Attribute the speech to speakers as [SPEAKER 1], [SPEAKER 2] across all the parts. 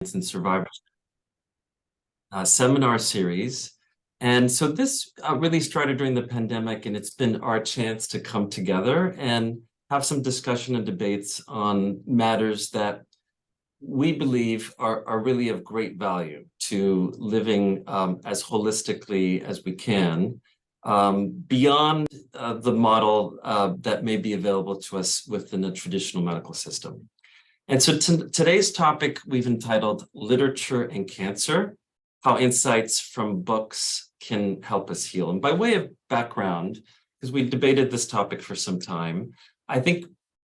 [SPEAKER 1] and Survivorship seminar series. And so this really started during the pandemic, and it's been our chance to come together and have some discussion and debates on matters that we believe are really of great value to living as holistically as we can, beyond the model that may be available to us within the traditional medical system. And so today's topic we've entitled Literature and Cancer, How Insights from Books Can Help Us Heal. And by way of background, because we debated this topic for some time, I think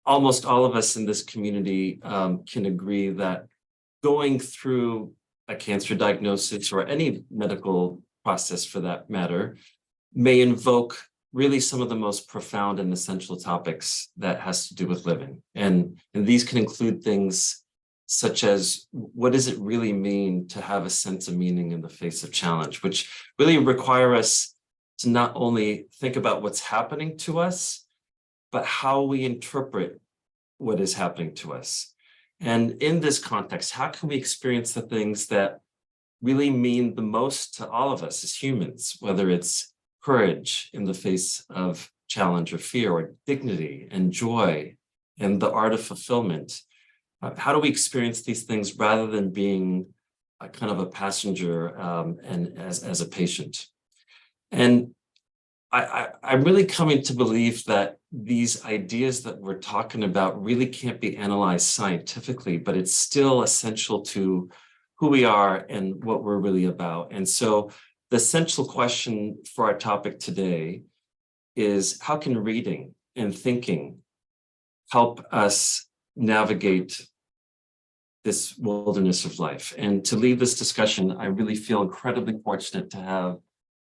[SPEAKER 1] almost all of us in this community can agree that going through a cancer diagnosis or any medical process for that matter may invoke really some of the most profound and essential topics that has to do with living. And these can include things such as, what does it really mean to have a sense of meaning in the face of challenge, which really require us to not only think about what's happening to us, but how we interpret what is happening to us. And in this context, how can we experience the things that really mean the most to all of us as humans, whether it's courage in the face of challenge or fear, or dignity and joy and the art of fulfillment? How do we experience these things rather than being a kind of a passenger and as a patient? And I'm really coming to believe that these ideas that we're talking about really can't be analyzed scientifically, but it's still essential to who we are and what we're really about. And so the essential question for our topic today is, how can reading and thinking help us navigate this wilderness of life? And to lead this discussion, I really feel incredibly fortunate to have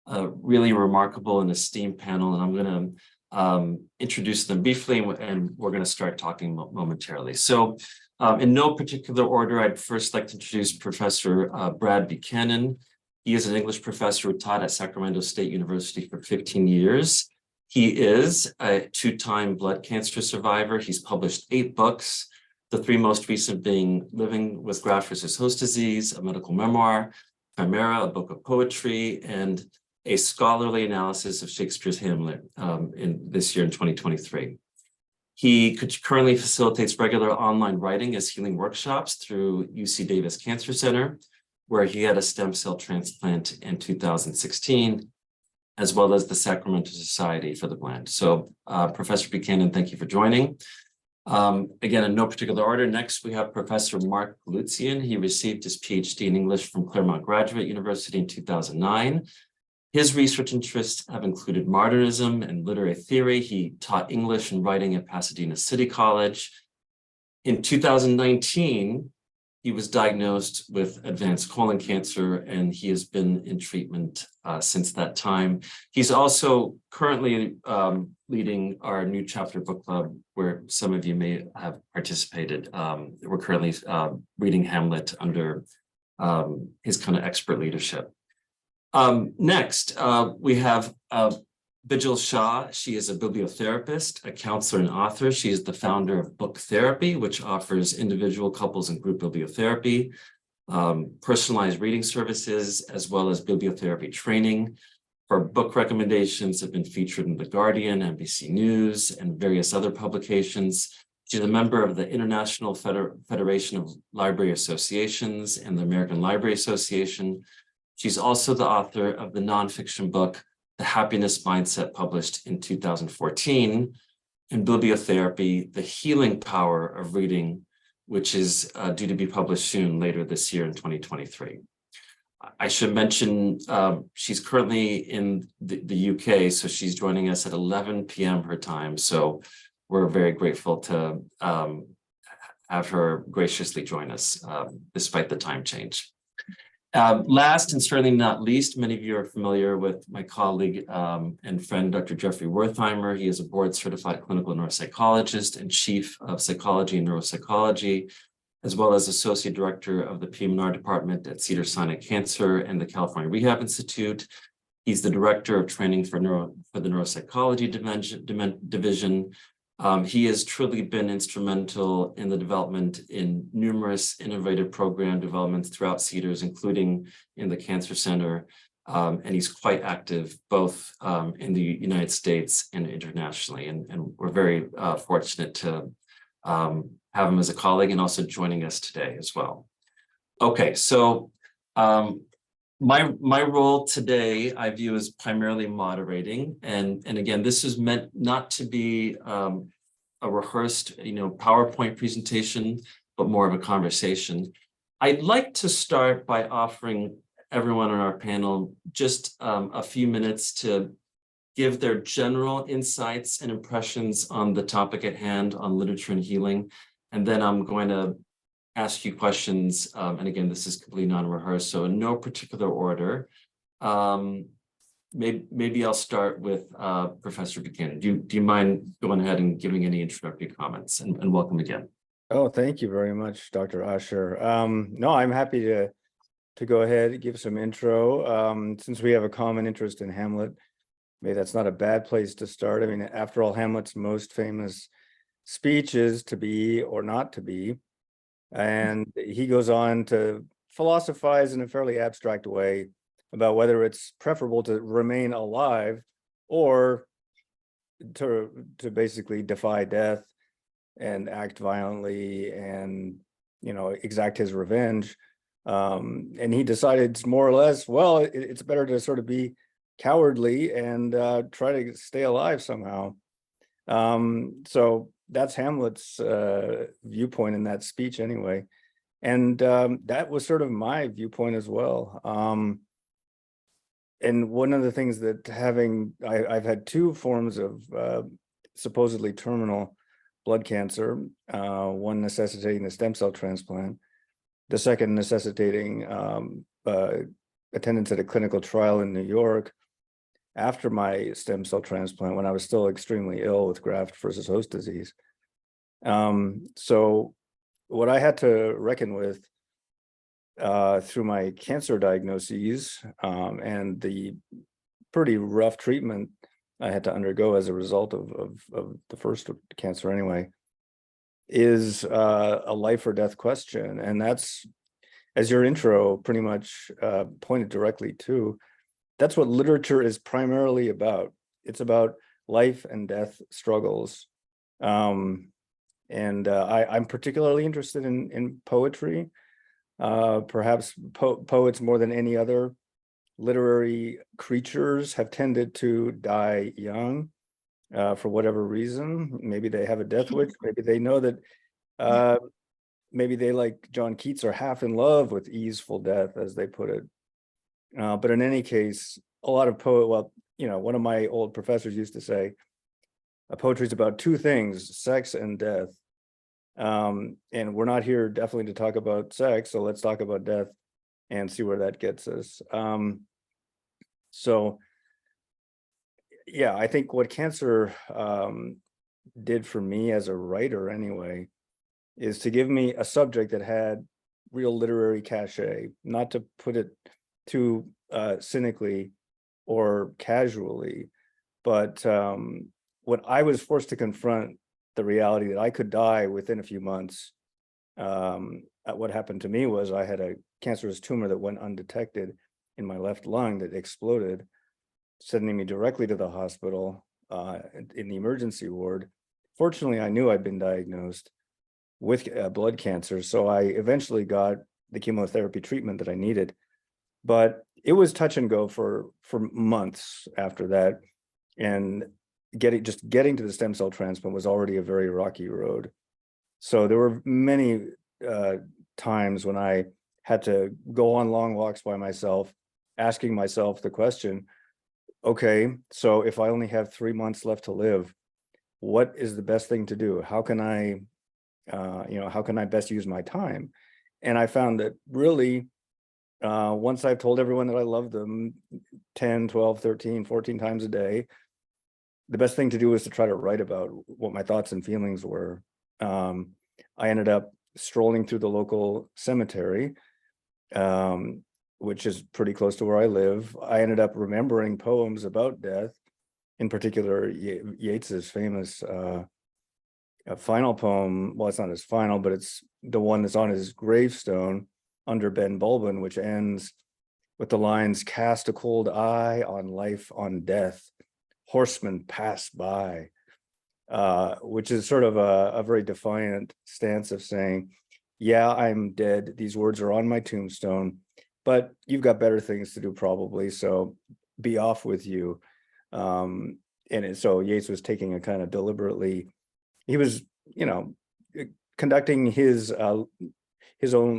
[SPEAKER 1] a really remarkable and esteemed panel, and I'm going to introduce them briefly, and we're going to start talking momentarily. So in no particular order, I'd first like to introduce Professor Brad Buchanan. He is an English professor who taught at Sacramento State University for 15 years. He is a two-time blood cancer survivor. He's published 8 books, the 3 most recent being Living with Graft-versus-Host Disease, a medical memoir, Chimera, a book of poetry, and a scholarly analysis of Shakespeare's Hamlet in this year in 2023. He currently facilitates regular online writing as healing workshops through UC Davis Cancer Center, where he had a stem cell transplant in 2016, as well as the Sacramento Society for the Blind. So Professor Buchanan, thank you for joining. Again, in no particular order, next we have Professor Mark Paloutzian. He received his PhD in English from Claremont Graduate University in 2009. His research interests have included modernism and literary theory. He taught English and writing at Pasadena City College. In 2019, he was diagnosed with advanced colon cancer, and he has been in treatment since that time. He's also currently leading our new chapter book club, where some of you may have participated. We're currently reading Hamlet under his kind of expert leadership. Next, we have Bijal Shah. She is a bibliotherapist, a counselor, and author. She is the founder of Book Therapy, which offers individual, couples, and group bibliotherapy, personalized reading services, as well as bibliotherapy training. Her book recommendations have been featured in The Guardian, NBC News, and various other publications. She's a member of the International Federation of Library Associations and the American Library Association. She's also the author of the nonfiction book, The Happiness Mindset, published in 2014, and Bibliotherapy, The Healing Power of Reading, which is due to be published soon, later this year in 2023. I should mention she's currently in the UK, so she's joining us at 11 p.m. her time. So we're very grateful to have her graciously join us despite the time change. Last and certainly not least, many of you are familiar with my colleague and friend, Dr. Jeffrey Wertheimer. He is a board-certified clinical neuropsychologist and chief of psychology and neuropsychology, as well as associate director of the PM&R department at Cedars Sinai Cancer and the California Rehab Institute. He's the director of training for the neuropsychology division, He has truly been instrumental in the development in numerous innovative program developments throughout Cedars, including in the Cancer Center. And he's quite active both in the United States and internationally. And we're very fortunate to have him as a colleague and also joining us today as well. Okay, so my role today I view as primarily moderating, and again, this is meant not to be a rehearsed, PowerPoint presentation, but more of a conversation. I'd like to start by offering everyone on our panel just a few minutes to give their general insights and impressions on the topic at hand on literature and healing, and then I'm going to ask you questions, and again, this is completely non-rehearsed, so in no particular order. Maybe I'll start with Professor Buchanan. Do you mind going ahead and giving any introductory comments? And welcome again.
[SPEAKER 2] Oh, thank you very much, Dr. Asher. No, I'm happy to go ahead and give some intro. Since we have a common interest in Hamlet, maybe that's not a bad place to start. I mean, after all, Hamlet's most famous speech is to be or not to be. And he goes on to philosophize in a fairly abstract way about whether it's preferable to remain alive or to basically defy death and act violently and, exact his revenge. And he decided more or less, well, it's better to sort of be cowardly and try to stay alive somehow. So that's Hamlet's viewpoint in that speech anyway. And that was sort of my viewpoint as well. And one of the things that I've had two forms of supposedly terminal blood cancer, one necessitating a stem cell transplant, the second necessitating attendance at a clinical trial in New York after my stem cell transplant when I was still extremely ill with graft versus host disease. So what I had to reckon with through my cancer diagnoses and the pretty rough treatment I had to undergo as a result of the first cancer anyway, is a life or death question. And that's, as your intro pretty much pointed directly to, that's what literature is primarily about. It's about life and death struggles. I'm particularly interested in poetry. Perhaps poets more than any other literary creatures have tended to die young for whatever reason. Maybe they have a death wish. Maybe they know that maybe they, like John Keats, are half in love with easeful death, as they put it. But in any case, a lot of one of my old professors used to say, poetry is about two things, sex and death. And we're not here definitely to talk about sex, so let's talk about death and see where that gets us. So yeah, I think what cancer did for me as a writer anyway is to give me a subject that had real literary cachet, not to put it too cynically or casually, but when I was forced to confront the reality that I could die within a few months, what happened to me was I had a cancerous tumor that went undetected in my left lung that exploded, sending me directly to the hospital in the emergency ward. Fortunately, I knew I'd been diagnosed with blood cancer, so I eventually got the chemotherapy treatment that I needed. But it was touch and go for months after that, and getting to the stem cell transplant was already a very rocky road. So there were many times when I had to go on long walks by myself, asking myself the question, okay, so if I only have 3 months left to live, what is the best thing to do? How can I best use my time? And I found that really, once I've told everyone that I love them 10, 12, 13, 14 times a day, the best thing to do is to try to write about what my thoughts and feelings were. I ended up strolling through the local cemetery, which is pretty close to where I live. I ended up remembering poems about death, in particular Yeats's famous final poem. Well, it's not his final, but it's the one that's on his gravestone under Ben Bulbin, which ends with the lines, "Cast a cold eye on life, on death, horsemen pass by," which is sort of a very defiant stance of saying, yeah, I'm dead. These words are on my tombstone, but you've got better things to do probably, so be off with you. So Yeats was taking a kind of deliberately, he was, conducting his own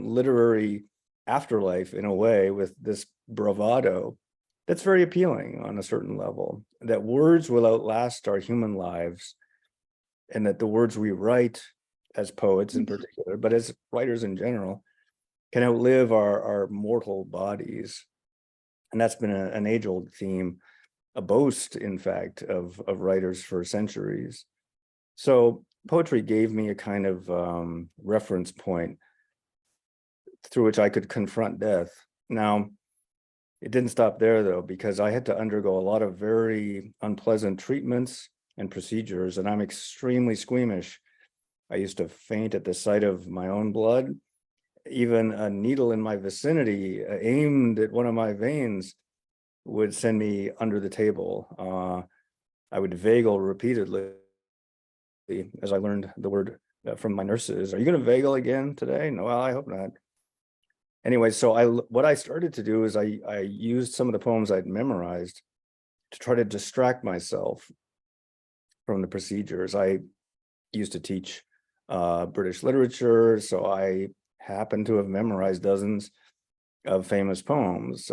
[SPEAKER 2] literary afterlife in a way with this bravado that's very appealing on a certain level, that words will outlast our human lives, and that the words we write as poets in particular, but as writers in general, can outlive our mortal bodies. And that's been an age-old theme, a boast, in fact, of writers for centuries. So poetry gave me a kind of reference point through which I could confront death. Now, it didn't stop there, though, because I had to undergo a lot of very unpleasant treatments and procedures, and I'm extremely squeamish. I used to faint at the sight of my own blood. Even a needle in my vicinity aimed at one of my veins would send me under the table. I would vagal repeatedly as I learned the word from my nurses. Are you going to vagal again today? No, well, I hope not. Anyway, so what I started to do is I used some of the poems I'd memorized to try to distract myself from the procedures. I used to teach British literature, so I happen to have memorized dozens of famous poems,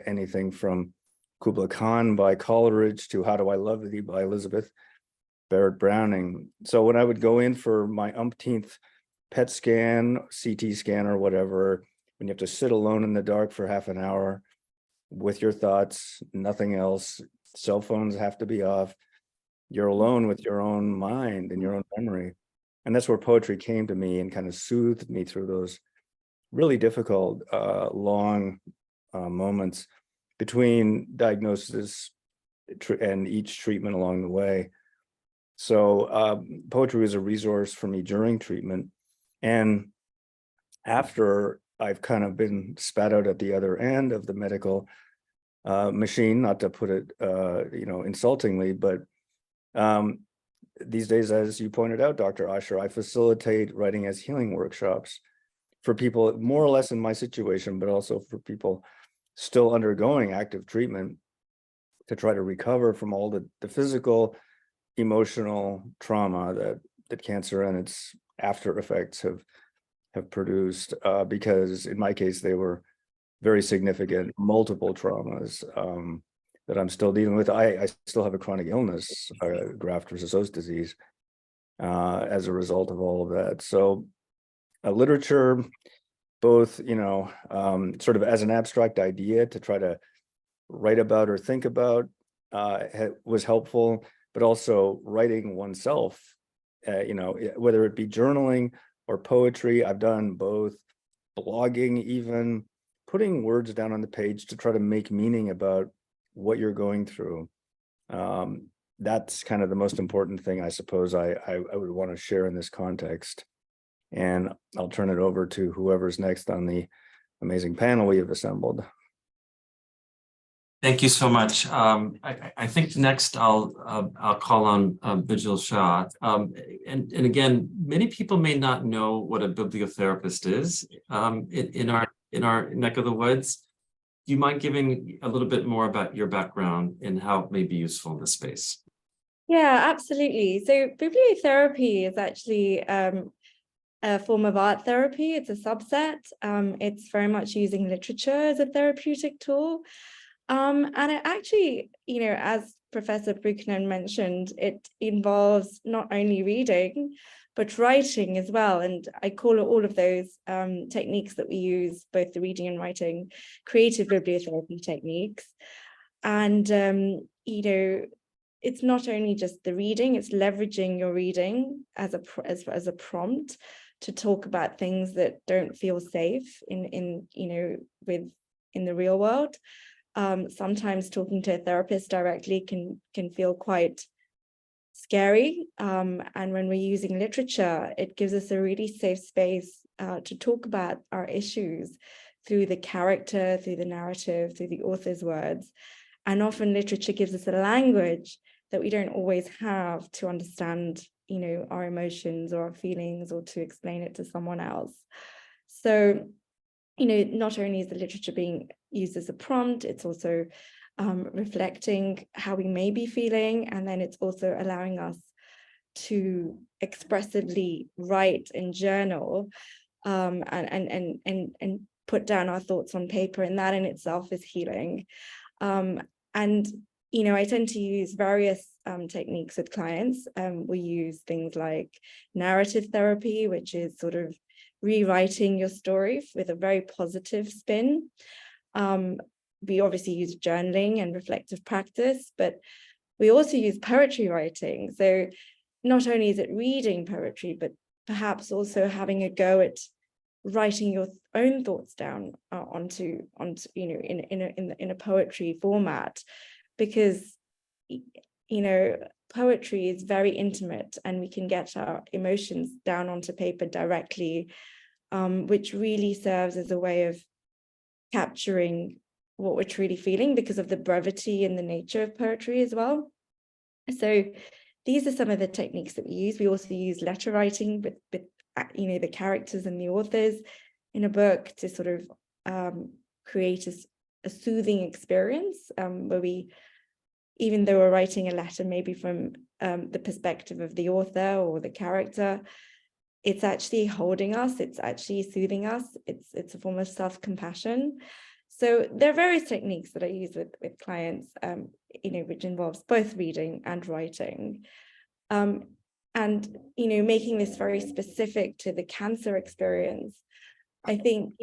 [SPEAKER 2] anything from Kubla Khan by Coleridge to How Do I Love Thee by Elizabeth Barrett Browning. So when I would go in for my umpteenth PET scan, CT scan, or whatever, when you have to sit alone in the dark for half an hour with your thoughts, nothing else, cell phones have to be off, you're alone with your own mind and your own memory. And that's where poetry came to me and kind of soothed me through those really difficult, long moments between diagnosis and each treatment along the way. So poetry was a resource for me during treatment. And after I've kind of been spat out at the other end of the medical machine, not to put it, insultingly, but these days, as you pointed out, Dr. Asher, I facilitate writing as healing workshops for people more or less in my situation, but also for people still undergoing active treatment to try to recover from all the physical, emotional trauma that cancer and its after effects have produced, because in my case, they were very significant, multiple traumas that I'm still dealing with. I still have a chronic illness, graft versus host disease, as a result of all of that. So literature, both, sort of as an abstract idea to try to write about or think about, was helpful, but also writing oneself, whether it be journaling or poetry. I've done both, blogging, even putting words down on the page to try to make meaning about what you're going through. That's kind of the most important thing, I suppose, I would want to share in this context. And I'll turn it over to whoever's next on the amazing panel we have assembled.
[SPEAKER 1] Thank you so much. I think next I'll call on Bijal Shah. And again, many people may not know what a bibliotherapist is in our neck of the woods. Do you mind giving a little bit more about your background and how it may be useful in this space?
[SPEAKER 3] Yeah, absolutely. So bibliotherapy is actually a form of art therapy. It's a subset. It's very much using literature as a therapeutic tool. And it actually, as Professor Buchanan mentioned, it involves not only reading, but writing as well. And I call all of those techniques that we use, both the reading and writing, creative bibliotherapy techniques. And, it's not only just the reading, it's leveraging your reading as a prompt to talk about things that don't feel safe in the real world. Sometimes talking to a therapist directly can feel quite scary. And when we're using literature, it gives us a really safe space to talk about our issues through the character, through the narrative, through the author's words. And often literature gives us a language that we don't always have to understand, our emotions or our feelings, or to explain it to someone else. So, not only is the literature being used as a prompt, it's also reflecting how we may be feeling, and then it's also allowing us to expressively write and journal, and put down our thoughts on paper, and that in itself is healing. And I tend to use various techniques with clients. We use things like narrative therapy, which is sort of rewriting your story with a very positive spin. We obviously use journaling and reflective practice, but we also use poetry writing. So not only is it reading poetry, but perhaps also having a go at writing your own thoughts down onto in a poetry format, because poetry is very intimate, and we can get our emotions down onto paper directly, which really serves as a way of capturing what we're truly feeling because of the brevity and the nature of poetry as well. So these are some of the techniques that we use. We also use letter writing with the characters and the authors in a book to sort of create a soothing experience, where we, even though we're writing a letter maybe from the perspective of the author or the character, it's actually holding us, it's actually soothing us, it's a form of self-compassion. So there are various techniques that I use with clients, which involves both reading and writing. And, making this very specific to the cancer experience. I think,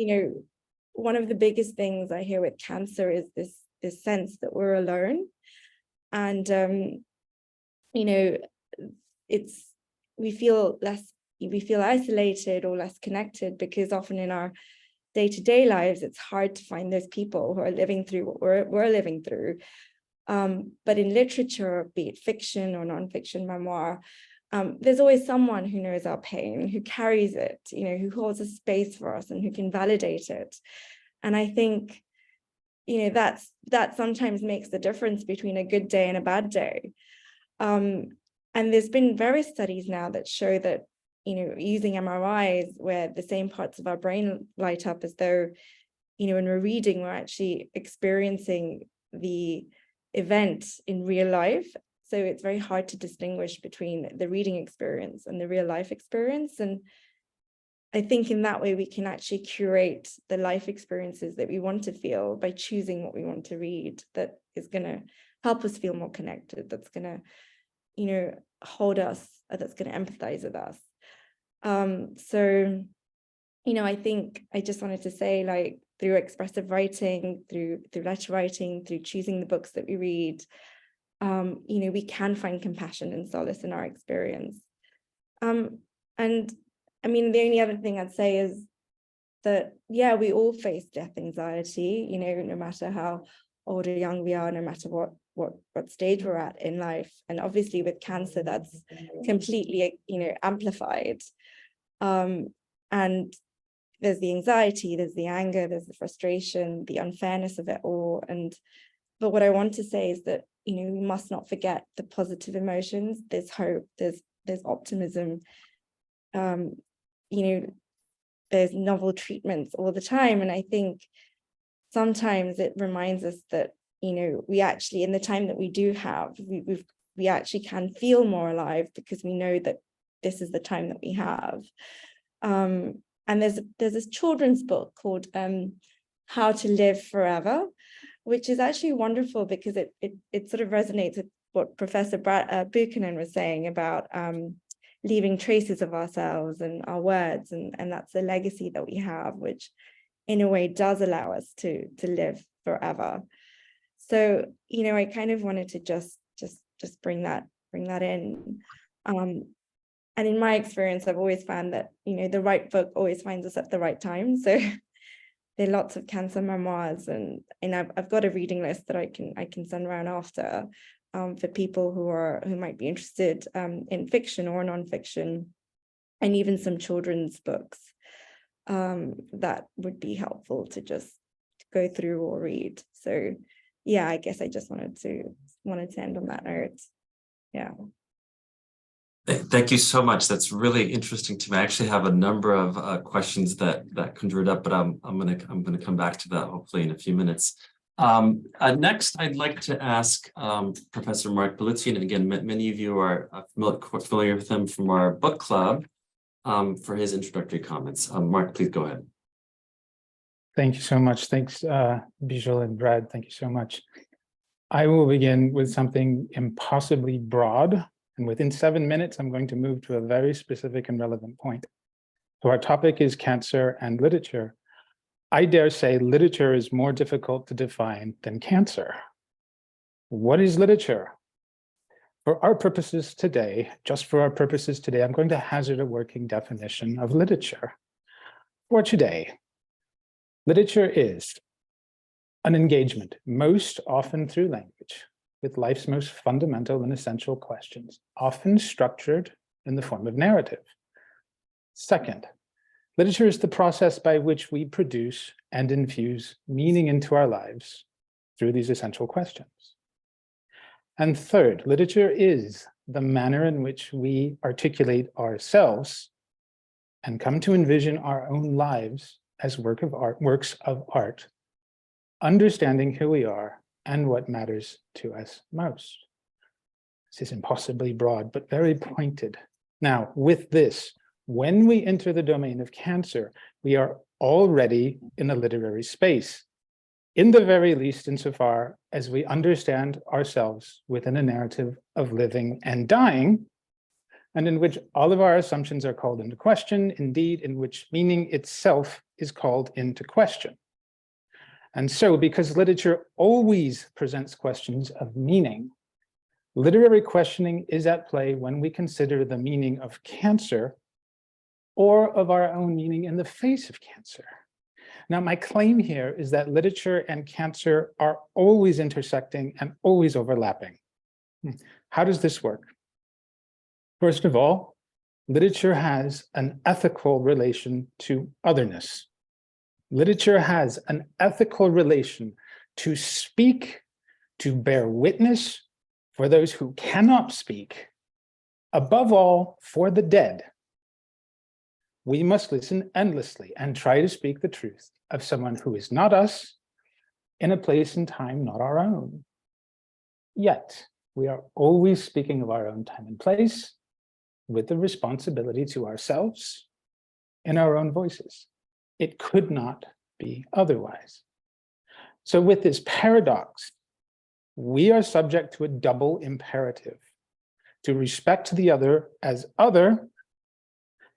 [SPEAKER 3] one of the biggest things I hear with cancer is this sense that we're alone. And, we feel isolated or less connected, because often in our day-to-day lives, it's hard to find those people who are living through what we're living through. But in literature, be it fiction or nonfiction memoir, there's always someone who knows our pain, who carries it, who holds a space for us and who can validate it. And I think, that sometimes makes the difference between a good day and a bad day. And there's been various studies now that show that, using MRIs, where the same parts of our brain light up as though, when we're reading, we're actually experiencing the event in real life. So it's very hard to distinguish between the reading experience and the real life experience. And I think in that way, we can actually curate the life experiences that we want to feel by choosing what we want to read, that is going to help us feel more connected, that's going to, hold us, that's going to empathize with us. So, I think I just wanted to say, like, through expressive writing, through letter writing, through choosing the books that we read, we can find compassion and solace in our experience. And I mean, the only other thing I'd say is that, yeah, we all face death anxiety, no matter how old or young we are, no matter what stage we're at in life. And obviously with cancer, that's completely, amplified. And there's the anxiety, there's the anger, there's the frustration, the unfairness of it all. But what I want to say is that, we must not forget the positive emotions. There's hope, there's optimism, there's novel treatments all the time. And I think sometimes it reminds us that, we actually, in the time that we do have, we actually can feel more alive, because we know that this is the time that we have. And there's this children's book called How to Live Forever, which is actually wonderful, because it sort of resonates with what Professor Buchanan was saying about leaving traces of ourselves and our words, and that's the legacy that we have, which in a way does allow us to live forever. So, I kind of wanted to just bring that in. And in my experience, I've always found that, the right book always finds us at the right time. So there are lots of cancer memoirs, and I've got a reading list that I can send around after. for people who might be interested in fiction or nonfiction, and even some children's books that would be helpful to just go through or read. So yeah, I guess I just wanted to end on that note. Yeah.
[SPEAKER 1] Thank you so much. That's really interesting to me. I actually have a number of questions that conjured up, but I'm gonna come back to that hopefully in a few minutes. Next, I'd like to ask Professor Mark Paloutzian, and again, many of you are familiar with him from our book club, for his introductory comments. Mark, please go ahead.
[SPEAKER 4] Thank you so much. Thanks, Bijal and Brad. Thank you so much. I will begin with something impossibly broad, and within 7 minutes, I'm going to move to a very specific and relevant point. So our topic is cancer and literature. I dare say literature is more difficult to define than cancer. What is literature? For our purposes today, just for our purposes today, I'm going to hazard a working definition of literature. For today, literature is an engagement, most often through language, with life's most fundamental and essential questions, often structured in the form of narrative. Second, literature is the process by which we produce and infuse meaning into our lives through these essential questions. And third, literature is the manner in which we articulate ourselves and come to envision our own lives as works of art, understanding who we are and what matters to us most. This is impossibly broad, but very pointed. Now, with this, when we enter the domain of cancer, we are already in a literary space, in the very least insofar as we understand ourselves within a narrative of living and dying, and in which all of our assumptions are called into question, indeed, in which meaning itself is called into question. And so, because literature always presents questions of meaning, literary questioning is at play when we consider the meaning of cancer or of our own meaning in the face of cancer. Now, my claim here is that literature and cancer are always intersecting and always overlapping. How does this work? First of all, literature has an ethical relation to otherness. Literature has an ethical relation to speak, to bear witness for those who cannot speak, above all, for the dead. We must listen endlessly and try to speak the truth of someone who is not us, in a place and time not our own. Yet, we are always speaking of our own time and place, with the responsibility to ourselves in our own voices. It could not be otherwise. So with this paradox, we are subject to a double imperative: to respect the other as other,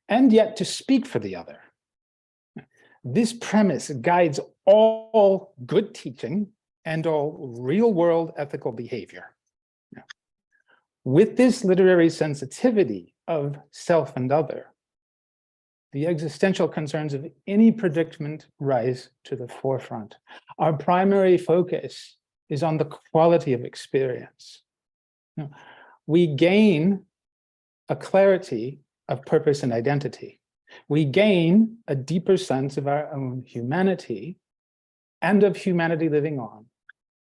[SPEAKER 4] and yet to speak for the other. This premise guides all good teaching and all real-world ethical behavior. With this literary sensitivity of self and other, the existential concerns of any predicament rise to the forefront. Our primary focus is on the quality of experience. We gain a clarity of purpose and identity. We gain a deeper sense of our own humanity and of humanity living on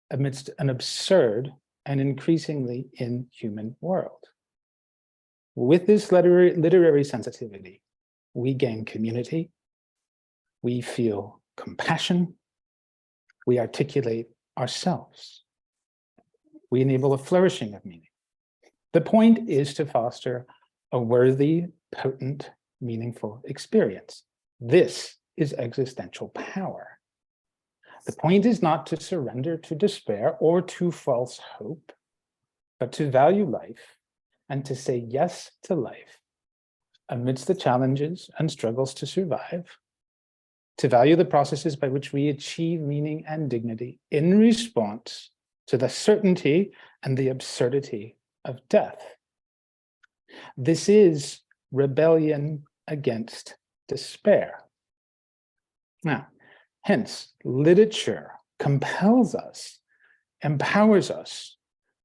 [SPEAKER 4] amidst an absurd and increasingly inhuman world. With this literary sensitivity, we gain community, we feel compassion, we articulate ourselves, we enable a flourishing of meaning. The point is to foster a worthy, potent, meaningful experience. This is existential power. The point is not to surrender to despair or to false hope, but to value life and to say yes to life amidst the challenges and struggles to survive, to value the processes by which we achieve meaning and dignity in response to the certainty and the absurdity of death. This is rebellion against despair. Now, hence, literature compels us, empowers us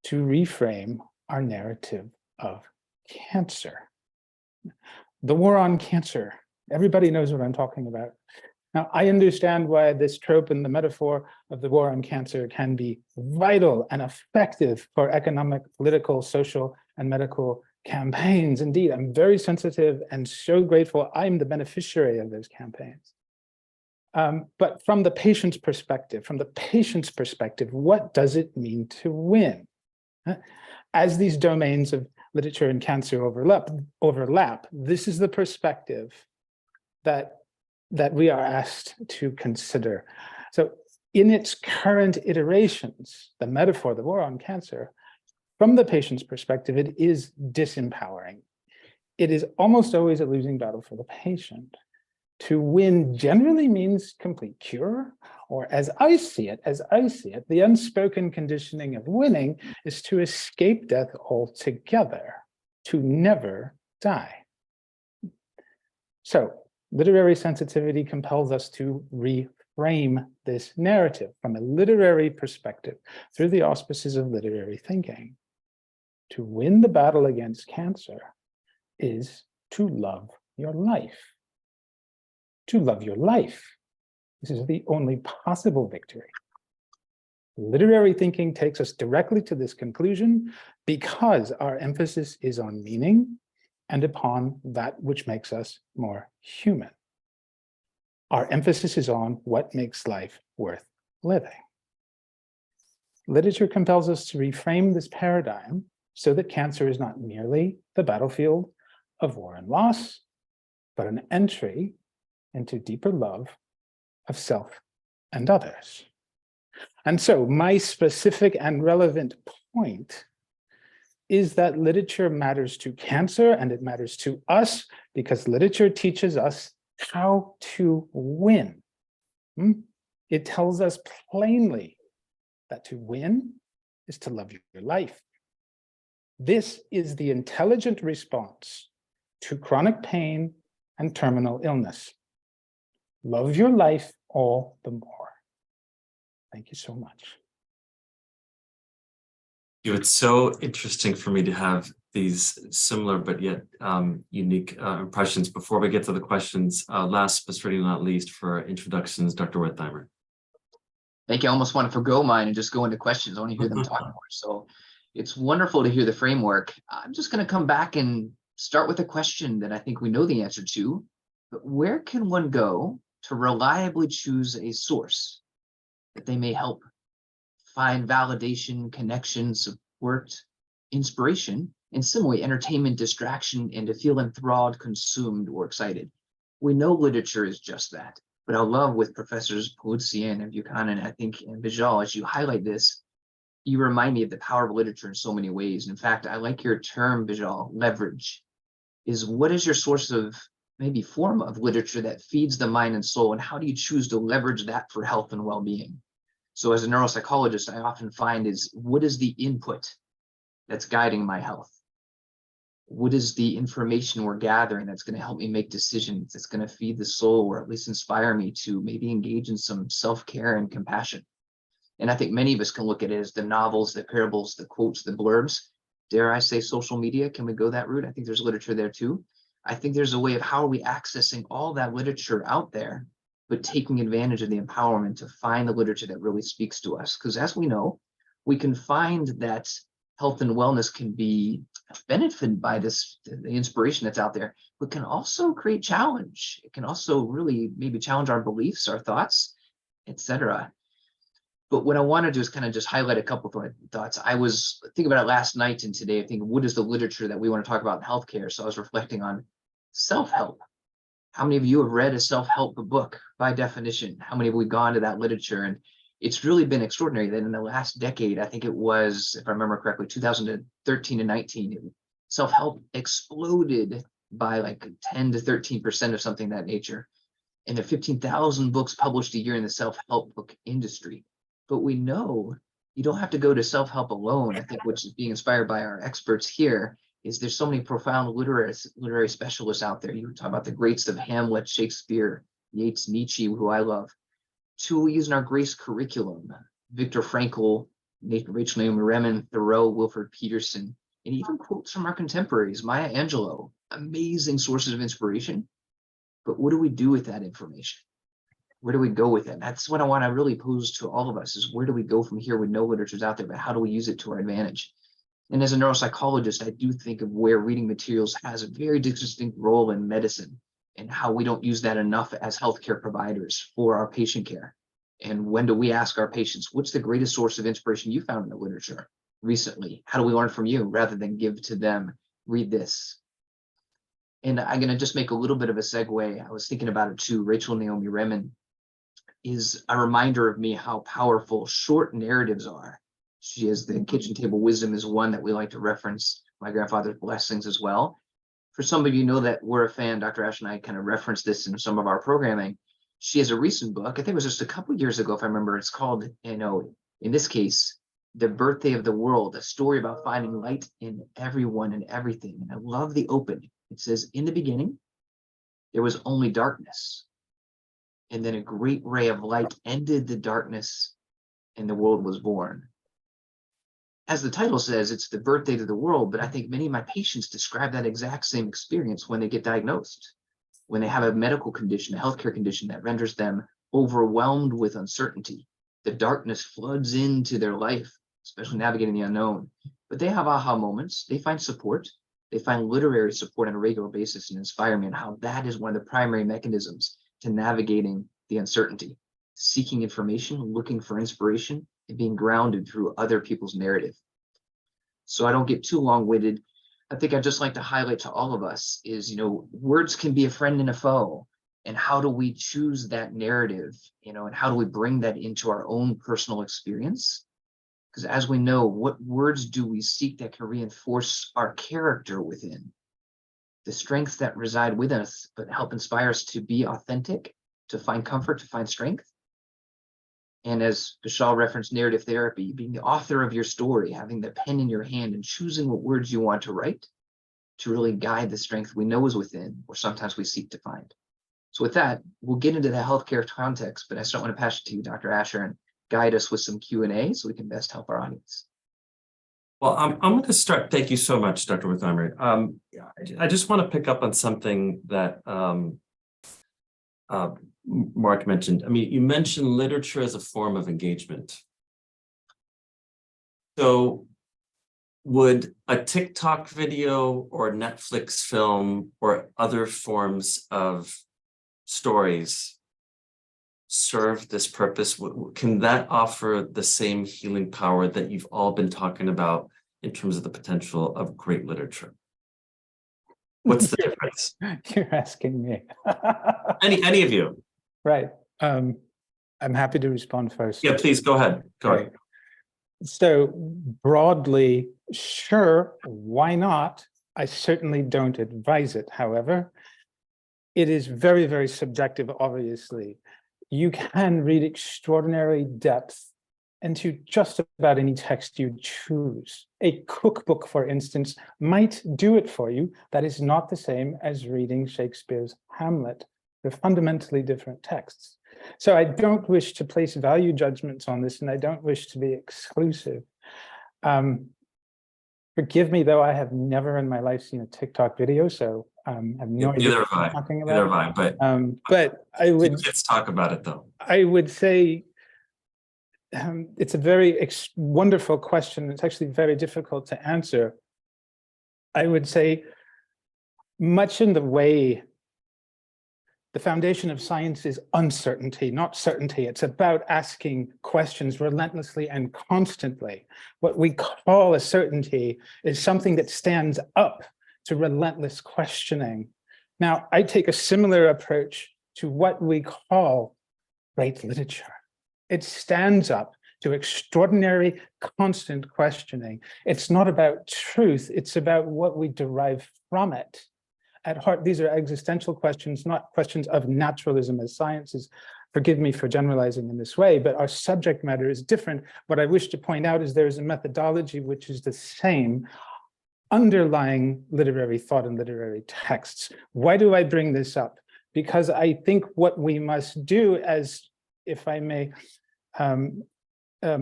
[SPEAKER 4] to reframe our narrative of cancer. The war on cancer. Everybody knows what I'm talking about. Now, I understand why this trope and the metaphor of the war on cancer can be vital and effective for economic, political, social, and medical campaigns. Indeed, I'm very sensitive and so grateful I'm the beneficiary of those campaigns. But from the patient's perspective, what does it mean to win? As these domains of literature and cancer overlap, this is the perspective that we are asked to consider. So in its current iterations, the metaphor, the war on cancer, from the patient's perspective, it is disempowering. It is almost always a losing battle for the patient. To win generally means complete cure, or as I see it, the unspoken conditioning of winning is to escape death altogether, to never die. So literary sensitivity compels us to reframe this narrative from a literary perspective through the auspices of literary thinking. To win the battle against cancer is to love your life. To love your life. This is the only possible victory. Literary thinking takes us directly to this conclusion because our emphasis is on meaning and upon that which makes us more human. Our emphasis is on what makes life worth living. Literature compels us to reframe this paradigm so that cancer is not merely the battlefield of war and loss, but an entry into deeper love of self and others. And so my specific and relevant point is that literature matters to cancer and it matters to us because literature teaches us how to win. It tells us plainly that to win is to love your life. This is the intelligent response to chronic pain and terminal illness. Love your life all the more. Thank you so much.
[SPEAKER 1] It's so interesting for me to have these similar but yet unique impressions. Before we get to the questions, last but certainly not least for introductions, Dr. Wertheimer.
[SPEAKER 5] Thank you. I almost want to forgo mine and just go into questions. I want to hear them talk more. So it's wonderful to hear the framework. I'm just going to come back and start with a question that I think we know the answer to. But where can one go to reliably choose a source that they may help find validation, connection, support, inspiration, and similarly entertainment, distraction, and to feel enthralled, consumed, or excited? We know literature is just that, but I love with Professors Paloutzian and Buchanan, I think, and Bijal, as you highlight this, you remind me of the power of literature in so many ways. In fact, I like your term, Bijal, leverage. Is what is your source of maybe form of literature that feeds the mind and soul, and how do you choose to leverage that for health and well-being? So as a neuropsychologist, I often find is what is the input that's guiding my health? What is the information we're gathering that's going to help me make decisions, that's going to feed the soul, or at least inspire me to maybe engage in some self-care and compassion? And I think many of us can look at it as the novels, the parables, the quotes, the blurbs. Dare I say social media? Can we go that route? I think there's literature there too. I think there's a way of how are we accessing all that literature out there, but taking advantage of the empowerment to find the literature that really speaks to us. Because as we know, we can find that health and wellness can be benefited by this, the inspiration that's out there, but can also create challenge. It can also really maybe challenge our beliefs, our thoughts, etc. But what I want to do is kind of just highlight a couple of thoughts. I was thinking about it last night and today, I think, what is the literature that we want to talk about in healthcare? So I was reflecting on self-help. How many of you have read a self-help book by definition? How many have we gone to that literature? And it's really been extraordinary that in the last decade, I think it was, if I remember correctly, 2013 and 19, self-help exploded by like 10 to 13% of something of that nature. And there are 15,000 books published a year in the self-help book industry. But we know you don't have to go to self-help alone. I think which is being inspired by our experts here is there's so many profound literary specialists out there. You talk about the greats of Hamlet, Shakespeare, Yeats, Nietzsche, who I love. Two we use in our Grace curriculum, Viktor Frankl, Rachel Naomi Remen, Thoreau, Wilford Peterson, and even quotes from our contemporaries, Maya Angelou, amazing sources of inspiration. But what do we do with that information? Where do we go with it? That's what I want to really pose to all of us, is where do we go from here with no literature's out there, but how do we use it to our advantage? And as a neuropsychologist, I do think of where reading materials has a very distinct role in medicine and how we don't use that enough as healthcare providers for our patient care. And when do we ask our patients, what's the greatest source of inspiration you found in the literature recently? How do we learn from you rather than give to them, read this? And I'm going to just make a little bit of a segue. I was thinking about it too. Rachel Naomi Remen is a reminder of me how powerful short narratives are. She has the kitchen table wisdom is one that we like to reference, my grandfather's blessings as well. For some of you know that we're a fan, Dr. Ash and I kind of referenced this in some of our programming. She has a recent book, I think it was just a couple years ago, if I remember, it's called, in this case, The Birthday of the World, a story about finding light in everyone and everything. And I love the opening. It says, in the beginning, there was only darkness. And then a great ray of light ended the darkness and the world was born. As the title says, it's the birthday to the world, but I think many of my patients describe that exact same experience when they get diagnosed, when they have a medical condition, a healthcare condition that renders them overwhelmed with uncertainty. The darkness floods into their life, especially navigating the unknown. But they have aha moments, they find support, they find literary support on a regular basis and inspire me on how that is one of the primary mechanisms to navigating the uncertainty, seeking information, looking for inspiration, and being grounded through other people's narrative. So I don't get too long-winded. I think I'd just like to highlight to all of us is, words can be a friend and a foe. And how do we choose that narrative, and how do we bring that into our own personal experience? Because as we know, what words do we seek that can reinforce our character within? The strengths that reside within us, but help inspire us to be authentic, to find comfort, to find strength. And as Bijal referenced narrative therapy, being the author of your story, having the pen in your hand and choosing what words you want to write to really guide the strength we know is within, or sometimes we seek to find. So with that, we'll get into the healthcare context, but I still want to pass it to you, Dr. Asher, and guide us with some Q&A so we can best help our audience.
[SPEAKER 1] Well, I'm going to start. Thank you so much, Dr. Wertheimer. I just want to pick up on something that Mark mentioned. I mean, you mentioned literature as a form of engagement. So would a TikTok video or Netflix film or other forms of stories serve this purpose? Can that offer the same healing power that you've all been talking about in terms of the potential of great literature? What's the difference?
[SPEAKER 4] You're asking me.
[SPEAKER 1] Any of you?
[SPEAKER 4] Right. I'm happy to respond first.
[SPEAKER 1] Yeah, please go ahead. Go ahead.
[SPEAKER 4] So broadly, sure, why not? I certainly don't advise it. However, it is very, very subjective, obviously. You can read extraordinary depth into just about any text you choose. A cookbook, for instance, might do it for you. That is not the same as reading Shakespeare's Hamlet. They're fundamentally different texts. So I don't wish to place value judgments on this, and I don't wish to be exclusive. Forgive me, though, I have never in my life seen a TikTok video, so I have no idea what I'm talking about.
[SPEAKER 1] Neither have I,
[SPEAKER 4] but I would.
[SPEAKER 1] Let's talk about it, though.
[SPEAKER 4] I would say it's a very wonderful question. It's actually very difficult to answer. I would say much in the way the foundation of science is uncertainty, not certainty. It's about asking questions relentlessly and constantly. What we call a certainty is something that stands up to relentless questioning. Now, I take a similar approach to what we call great literature. It stands up to extraordinary, constant questioning. It's not about truth, it's about what we derive from it. At heart, these are existential questions, not questions of naturalism as sciences. Forgive me for generalizing in this way, but our subject matter is different. What I wish to point out is there is a methodology which is the same underlying literary thought and literary texts. Why do I bring this up? Because I think what we must do as, if I may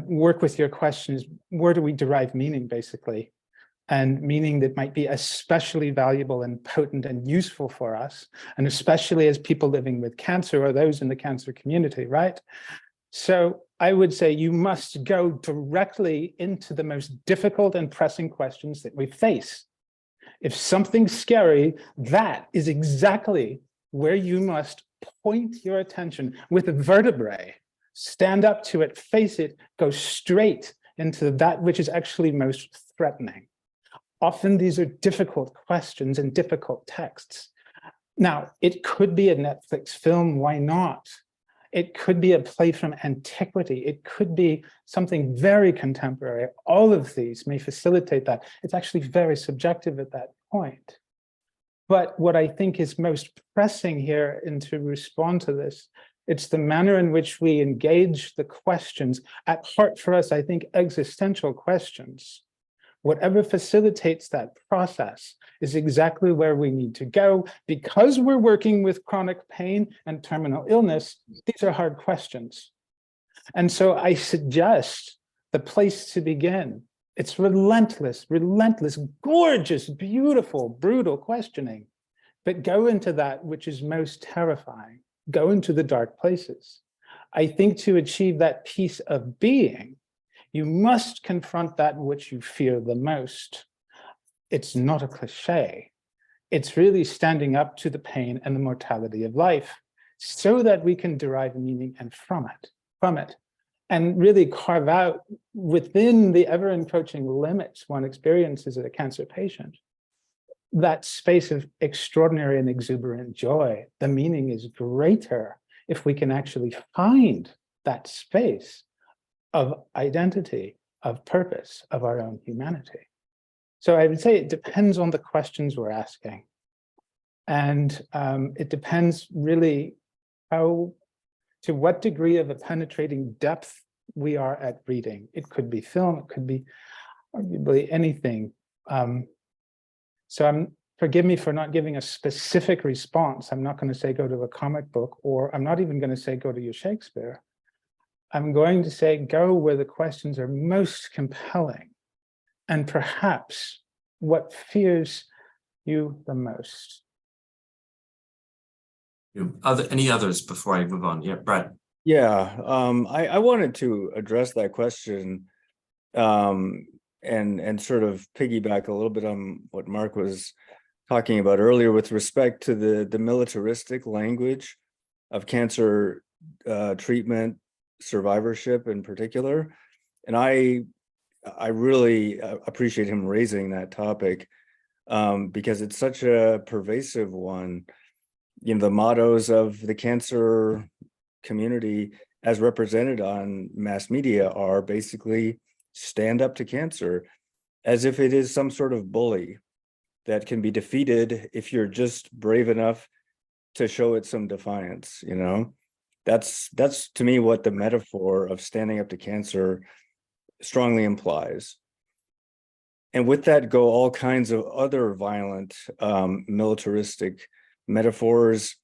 [SPEAKER 4] work with your questions. Where do we derive meaning, basically? And meaning that might be especially valuable and potent and useful for us, and especially as people living with cancer or those in the cancer community, right? So I would say you must go directly into the most difficult and pressing questions that we face. If something's scary, that is exactly where you must point your attention with a vertebrae. Stand up to it, face it, go straight into that which is actually most threatening. Often these are difficult questions and difficult texts. Now, it could be a Netflix film, why not? It could be a play from antiquity. It could be something very contemporary. All of these may facilitate that. It's actually very subjective at that point. But what I think is most pressing here, and to respond to this, it's the manner in which we engage the questions. At heart for us, I think existential questions. Whatever facilitates that process is exactly where we need to go. Because we're working with chronic pain and terminal illness, these are hard questions. And so I suggest the place to begin. It's relentless, gorgeous, beautiful, brutal questioning. But go into that which is most terrifying. Go into the dark places. I think to achieve that peace of being, you must confront that which you fear the most. It's not a cliche. It's really standing up to the pain and the mortality of life so that we can derive meaning and from it, and really carve out within the ever-encroaching limits one experiences as a cancer patient, that space of extraordinary and exuberant joy. The meaning is greater if we can actually find that space of identity, of purpose, of our own humanity. So I would say it depends on the questions we're asking. And it depends really to what degree of a penetrating depth we are at reading. It could be film, it could be arguably anything. So forgive me for not giving a specific response. I'm not going to say go to a comic book, or I'm not even going to say go to your Shakespeare. I'm going to say go where the questions are most compelling, and perhaps what fears you the most.
[SPEAKER 1] Any others before I move on? Yeah, Brad.
[SPEAKER 2] Yeah, I wanted to address that question and sort of piggyback a little bit on what Mark was talking about earlier with respect to the militaristic language of cancer treatment, survivorship in particular. And I really appreciate him raising that topic because it's such a pervasive one. You know, the mottos of the cancer community as represented on mass media are basically stand up to cancer, as if it is some sort of bully that can be defeated if you're just brave enough to show it some defiance. You know, that's to me what the metaphor of standing up to cancer strongly implies. And with that go all kinds of other violent militaristic metaphors,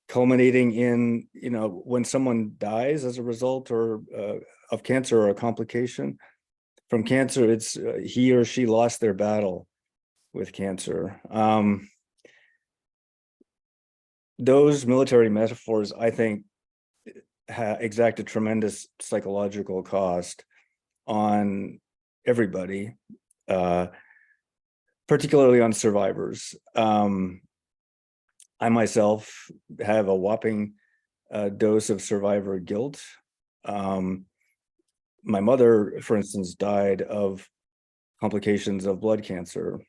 [SPEAKER 2] culminating in, you know, when someone dies as a result or of cancer or a complication from cancer, it's he or she lost their battle with cancer. Those military metaphors, I think, exact a tremendous psychological cost on everybody, particularly on survivors. I myself have a whopping dose of survivor guilt. My mother, for instance, died of complications of blood cancer.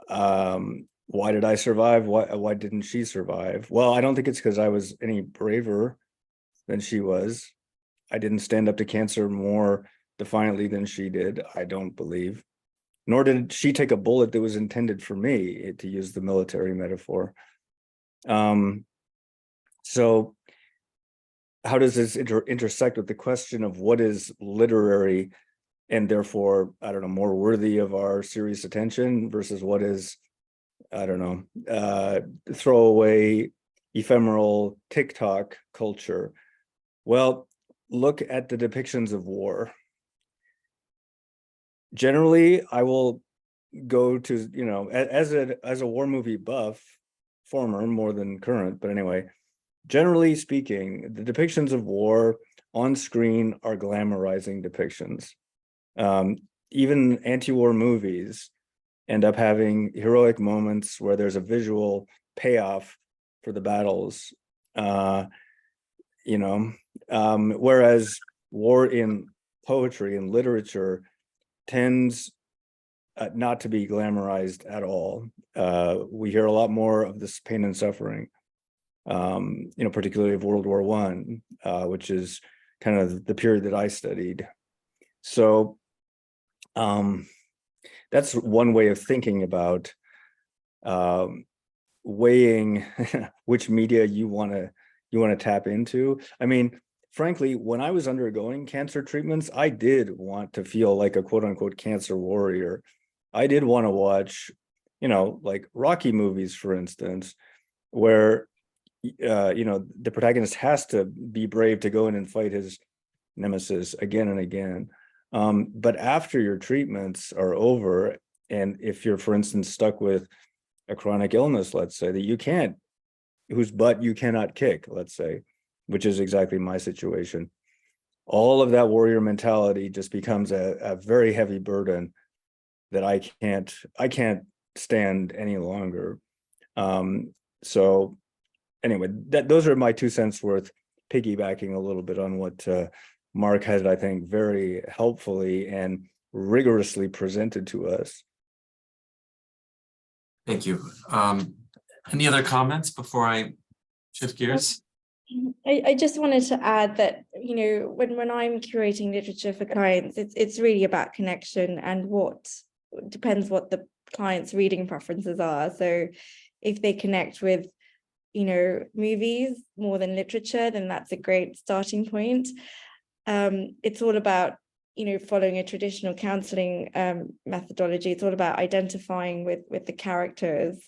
[SPEAKER 2] Why did I survive? Why didn't she survive? Well, I don't think it's because I was any braver than she was. I didn't stand up to cancer more defiantly than she did, I don't believe. Nor did she take a bullet that was intended for me, to use the military metaphor. So how does this intersect with the question of what is literary and therefore, I don't know, more worthy of our serious attention versus what is, I don't know, throwaway, ephemeral TikTok culture? Well, look at the depictions of war, generally I will go to, you know, as a war movie buff, former more than current, but anyway, generally speaking, the depictions of war on screen are glamorizing depictions. Even anti-war movies end up having heroic moments where there's a visual payoff for the battles, you know, whereas war in poetry and literature tends not to be glamorized at all. We hear a lot more of this pain and suffering, you know, particularly of World War I, which is kind of the period that I studied. So that's one way of thinking about weighing which media you want to tap into. I mean, frankly, when I was undergoing cancer treatments, I did want to feel like a quote unquote cancer warrior. I did want to watch, you know, like Rocky movies, for instance, where you know, the protagonist has to be brave to go in and fight his nemesis again and again. But after your treatments are over, and if you're, for instance, stuck with a chronic illness, let's say, that you can't, whose butt you cannot kick, let's say, which is exactly my situation, all of that warrior mentality just becomes a very heavy burden that I can't stand any longer. So anyway, those are my 2 cents worth, piggybacking a little bit on what Mark has, I think, very helpfully and rigorously presented to us.
[SPEAKER 1] Thank you. Any other comments before I shift gears?
[SPEAKER 3] I just wanted to add that, you know, when I'm curating literature for clients, it's really about connection, and what depends what the client's reading preferences are. So if they connect with, you know, movies more than literature, then that's a great starting point. It's all about, you know, following a traditional counseling methodology. It's all about identifying with the characters,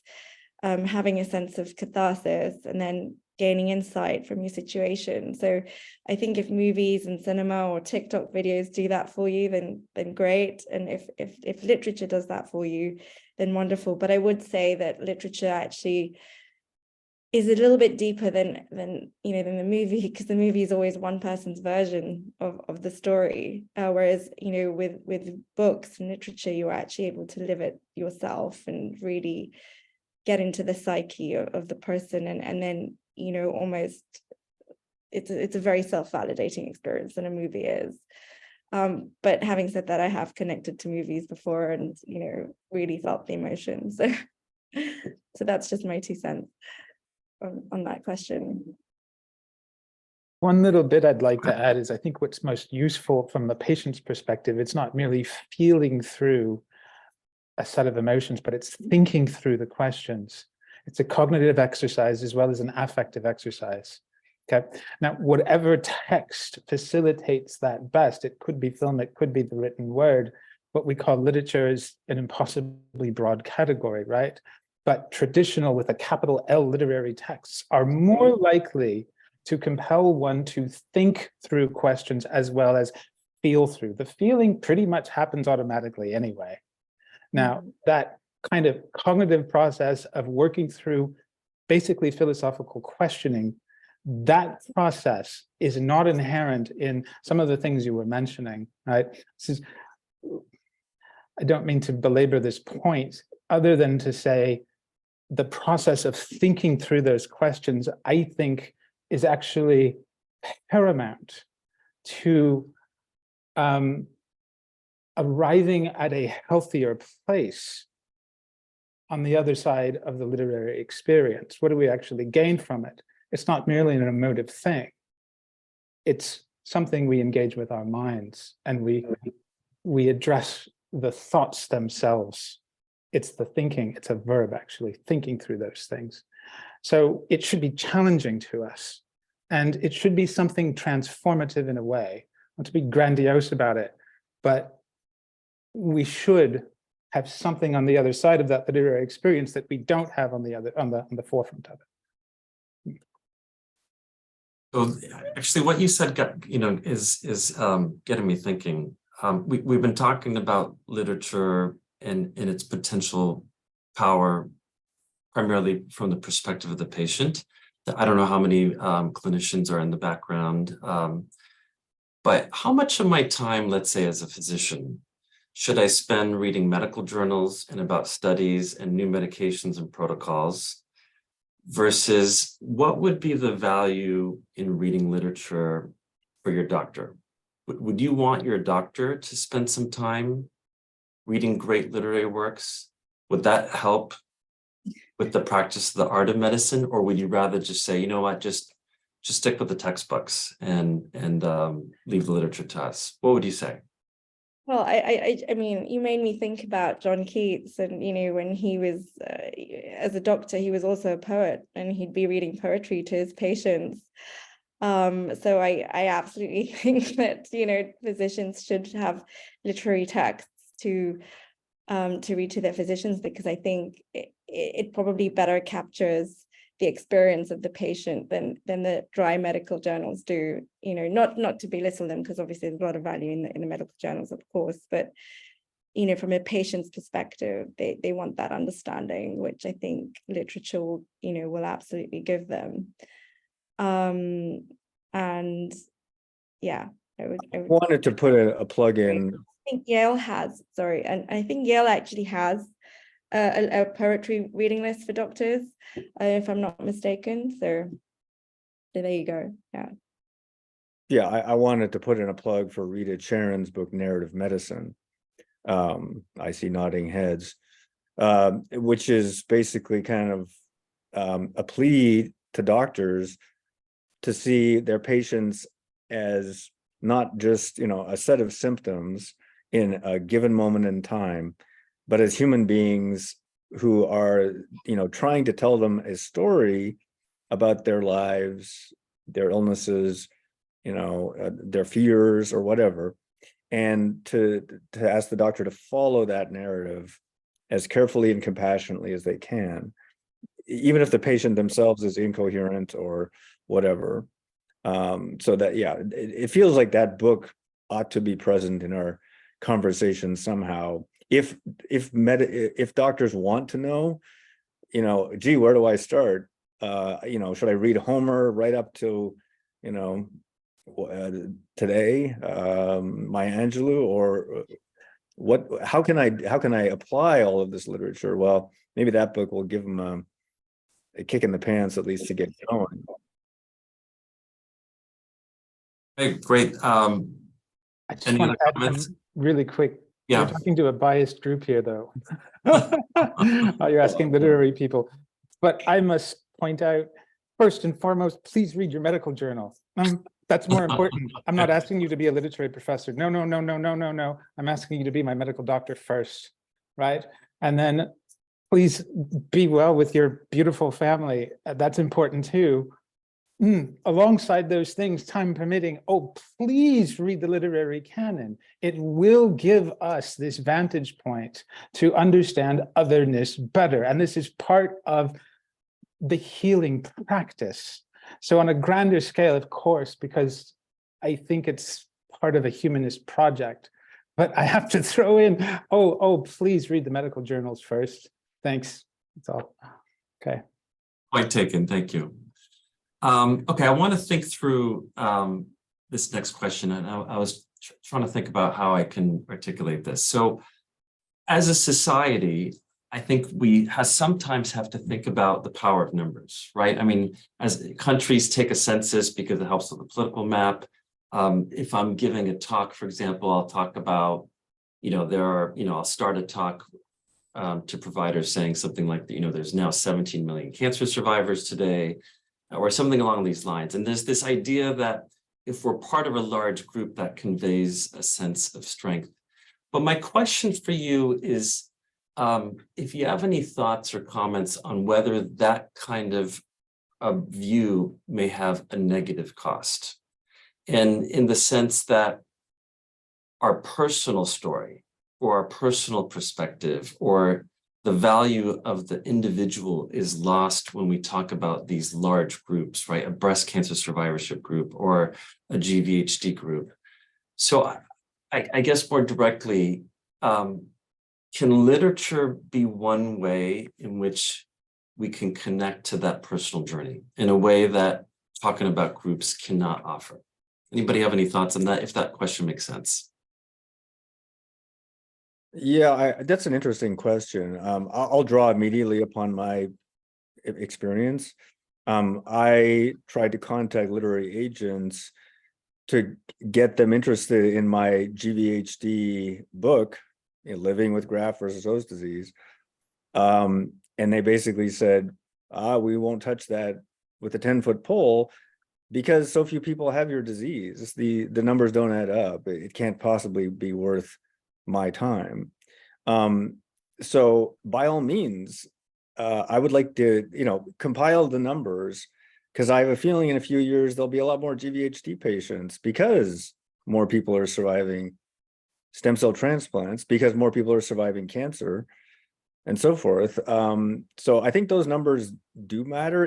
[SPEAKER 3] having a sense of catharsis, and then gaining insight from your situation. So I think if movies and cinema or TikTok videos do that for you, then great. And if literature does that for you, then wonderful. But I would say that literature actually is a little bit deeper than the movie, because the movie is always one person's version of the story, whereas, you know, with books and literature, you're actually able to live it yourself and really get into the psyche of the person, and then, you know, almost it's a very self-validating experience than a movie is. But having said that, I have connected to movies before and, you know, really felt the emotions. So that's just my 2 cents on that question.
[SPEAKER 4] One little bit I'd like to add is I think what's most useful from the patient's perspective, it's not merely feeling through a set of emotions, but it's thinking through the questions. It's a cognitive exercise as well as an affective exercise. Okay. Now, whatever text facilitates that best, it could be film, it could be the written word. What we call literature is an impossibly broad category, right? But traditional, with a capital L, literary texts are more likely to compel one to think through questions as well as feel through. The feeling pretty much happens automatically anyway. Now, that kind of cognitive process of working through basically philosophical questioning, that process is not inherent in some of the things you were mentioning, right? This is, I don't mean to belabor this point, other than to say the process of thinking through those questions, I think, is actually paramount to arriving at a healthier place on the other side of the literary experience. What do we actually gain from it? It's not merely an emotive thing. It's something we engage with our minds, and we address the thoughts themselves. It's the thinking, it's a verb actually, thinking through those things. So it should be challenging to us, and it should be something transformative in a way. Not to be grandiose about it, but we should have something on the other side of that literary experience that we don't have on the forefront of it.
[SPEAKER 1] So actually what you said is getting me thinking. We've been talking about literature and its potential power primarily from the perspective of the patient. I don't know how many clinicians are in the background, but how much of my time, let's say as a physician, should I spend reading medical journals and about studies and new medications and protocols versus what would be the value in reading literature for your doctor? Would you want your doctor to spend some time reading great literary works? Would that help with the practice of the art of medicine? Or would you rather just say, you know what, just stick with the textbooks and leave the literature to us? What would you say?
[SPEAKER 3] Well, I mean, you made me think about John Keats, and when he was as a doctor, he was also a poet, and he'd be reading poetry to his patients. So I absolutely think that physicians should have literary texts to read to their physicians, because I think it probably better captures the experience of the patient than the dry medical journals do. Not to belittle them, because obviously there's a lot of value in the medical journals, of course, but from a patient's perspective, they want that understanding, which I think literature will absolutely give them. And yeah, I would
[SPEAKER 2] Wanted to put a plug in.
[SPEAKER 3] I think Yale has, and I think Yale actually has a poetry reading list for doctors, if I'm not mistaken. So there you go.
[SPEAKER 2] Yeah, I wanted to put in a plug for Rita Charon's book, Narrative Medicine. I see nodding heads, which is basically kind of a plea to doctors to see their patients as not just, a set of symptoms in a given moment in time, but as human beings who are, trying to tell them a story about their lives, their illnesses, their fears or whatever, and to ask the doctor to follow that narrative as carefully and compassionately as they can, even if the patient themselves is incoherent or whatever. So that, it feels like that book ought to be present in our conversation somehow. If doctors want to know, gee, where do I start? Should I read Homer right up to, today, Maya Angelou, or what? How can I apply all of this literature? Well, maybe that book will give them a kick in the pants, at least, to get going.
[SPEAKER 1] Hey, great.
[SPEAKER 4] I just
[SPEAKER 1] Any
[SPEAKER 4] want
[SPEAKER 1] other
[SPEAKER 4] to add
[SPEAKER 1] comments?
[SPEAKER 4] really quick.
[SPEAKER 1] Yeah.
[SPEAKER 4] You're talking to a biased group here, though. You're asking literary people. But I must point out, first and foremost, please read your medical journal. That's more important. I'm not asking you to be a literary professor. No. I'm asking you to be my medical doctor first, right? And then please be well with your beautiful family. That's important too. Alongside those things, time permitting, please read the literary canon. It will give us this vantage point to understand otherness better. And this is part of the healing practice. So on a grander scale, of course, because I think it's part of a humanist project, but I have to throw in, please read the medical journals first. Thanks. That's all. Okay.
[SPEAKER 1] Point taken. Thank you. Okay, I want to think through this next question, and I was trying to think about how I can articulate this. So as a society, I think we sometimes have to think about the power of numbers, right? I mean, as countries take a census because it helps with the political map. If I'm giving a talk, for example, I'll talk about, I'll start a talk to providers saying something like, there's now 17 million cancer survivors today, or something along these lines. And there's this idea that if we're part of a large group, that conveys a sense of strength. But my question for you is, if you have any thoughts or comments on whether that kind of view may have a negative cost, and in the sense that our personal story or our personal perspective or the value of the individual is lost when we talk about these large groups, right? A breast cancer survivorship group or a GVHD group. So I guess more directly, can literature be one way in which we can connect to that personal journey in a way that talking about groups cannot offer? Anybody have any thoughts on that, if that question makes sense?
[SPEAKER 2] Yeah, that's an interesting question. I'll draw immediately upon my experience. I tried to contact literary agents to get them interested in my GVHD book, Living with Graft versus Host Disease. And they basically said, we won't touch that with a 10-foot pole because so few people have your disease. The numbers don't add up. It can't possibly be worth my time. So by all means, I would like to, compile the numbers, because I have a feeling in a few years there'll be a lot more GVHD patients because more people are surviving stem cell transplants, because more people are surviving cancer, and so forth. So I think those numbers do matter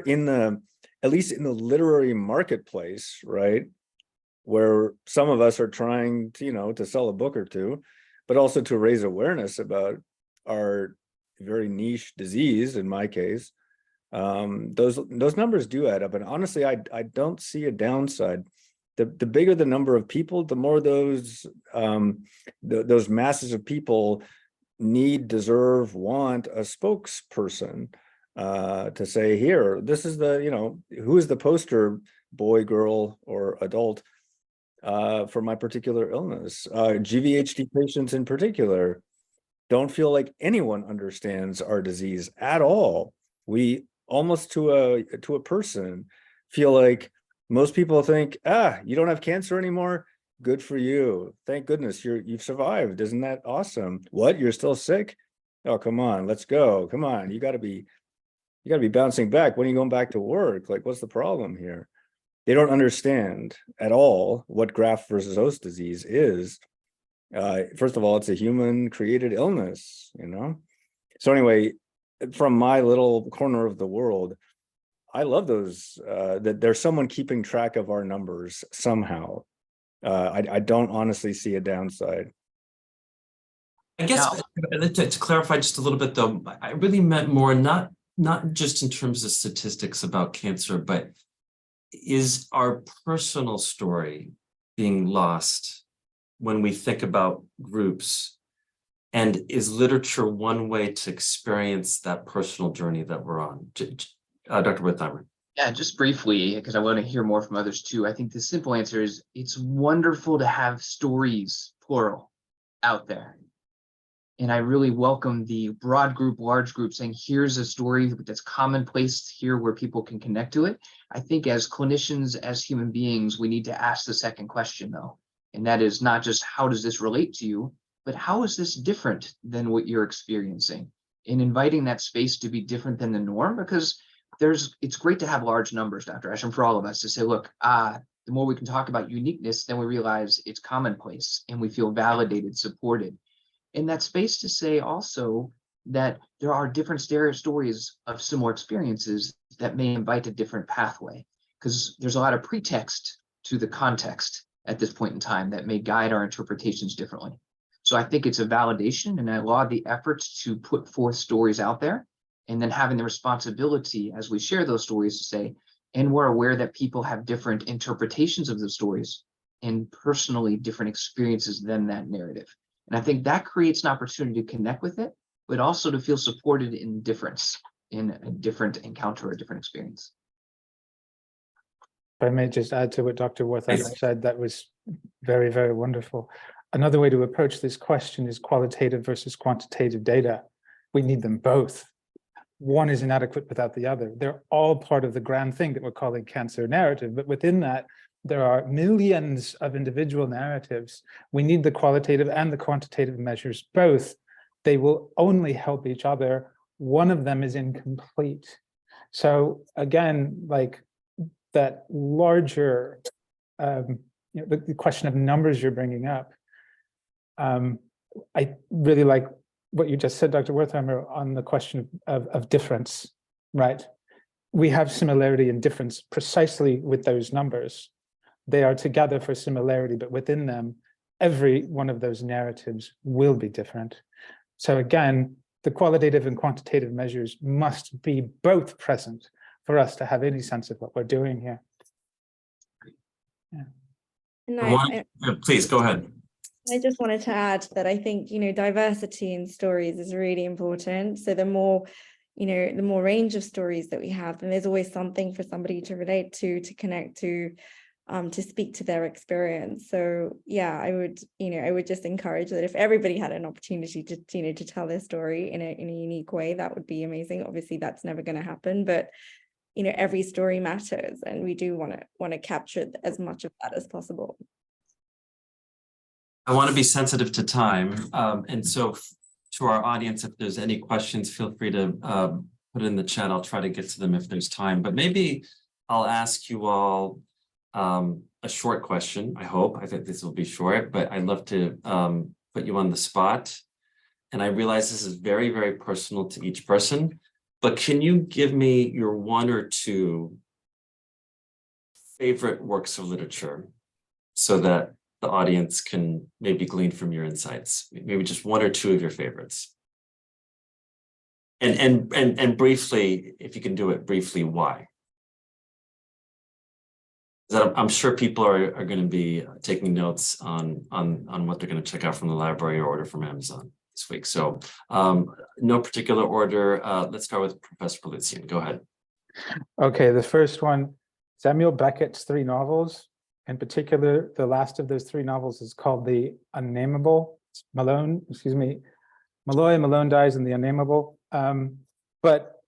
[SPEAKER 2] at least in the literary marketplace, right? Where some of us are trying to, to sell a book or two, but also to raise awareness about our very niche disease, in my case. Those numbers do add up. And honestly, I don't see a downside. The bigger the number of people, the more those masses of people deserve, want a spokesperson to say, here, this is who is the poster boy, girl, or adult for my particular illness. GVHD patients in particular don't feel like anyone understands our disease at all. We almost to a person feel like most people think, you don't have cancer anymore. Good for you. Thank goodness you've survived. Isn't that awesome? What? You're still sick? Oh, come on, let's go. Come on, you gotta be bouncing back. When are you going back to work? Like, what's the problem here? They don't understand at all what graft versus host disease is. First of all, it's a human created illness, So anyway, from my little corner of the world, I love those, that there's someone keeping track of our numbers somehow. I don't honestly see a downside.
[SPEAKER 1] I guess to clarify just a little bit, though, I really meant more not just in terms of statistics about cancer, but is our personal story being lost when we think about groups? And is literature one way to experience that personal journey that we're on? Dr. Wertheimer.
[SPEAKER 5] Yeah, just briefly, because I want to hear more from others too. I think the simple answer is it's wonderful to have stories, plural, out there. And I really welcome the broad group, large group saying, here's a story that's commonplace here where people can connect to it. I think as clinicians, as human beings, we need to ask the second question though. And that is not just how does this relate to you, but how is this different than what you're experiencing? And inviting that space to be different than the norm, because it's great to have large numbers, Dr. Asher, for all of us to say, look, the more we can talk about uniqueness, then we realize it's commonplace and we feel validated, supported. In that space to say also that there are different stories of similar experiences that may invite a different pathway, because there's a lot of pretext to the context at this point in time that may guide our interpretations differently. So I think it's a validation, and I laud the efforts to put forth stories out there, and then having the responsibility as we share those stories to say, and we're aware that people have different interpretations of the stories and personally different experiences than that narrative. And I think that creates an opportunity to connect with it, but also to feel supported in difference, in a different encounter, a different experience.
[SPEAKER 4] If I may just add to what Dr. Wertheimer said, that was very, very wonderful. Another way to approach this question is qualitative versus quantitative data. We need them both. One is inadequate without the other. They're all part of the grand thing that we're calling cancer narrative, but within that, there are millions of individual narratives. We need the qualitative and the quantitative measures, both. They will only help each other. One of them is incomplete. So again, like that larger, the question of numbers you're bringing up, I really like what you just said, Dr. Wertheimer, on the question of difference, right? We have similarity and difference precisely with those numbers. They are together for similarity, but within them, every one of those narratives will be different. So again, the qualitative and quantitative measures must be both present for us to have any sense of what we're doing here. Yeah.
[SPEAKER 3] And
[SPEAKER 1] Please go ahead.
[SPEAKER 3] I just wanted to add that I think, diversity in stories is really important. So the more range of stories that we have, then there's always something for somebody to relate to connect to speak to their experience. So yeah, I would just encourage that if everybody had an opportunity to tell their story in a unique way, that would be amazing. Obviously that's never going to happen, but every story matters, and we do want to capture as much of that as possible.
[SPEAKER 1] I want to be sensitive to time, and so to our audience, if there's any questions, feel free to put it in the chat. I'll try to get to them if there's time, but maybe I'll ask you all a short question. I think this will be short, but I'd love to put you on the spot. And I realize this is very, very personal to each person, but can you give me your one or two favorite works of literature so that the audience can maybe glean from your insights? Maybe just one or two of your favorites. And briefly, if you can do it briefly, why? I'm sure people are going to be taking notes on what they're going to check out from the library or order from Amazon this week. So no particular order. Let's start with Professor Paloutzian. Go ahead.
[SPEAKER 4] Okay, the first one, Samuel Beckett's 3 novels. In particular, the last of those 3 novels is called The Unnameable. It's Malloy, Malone Dies, and The Unnameable. But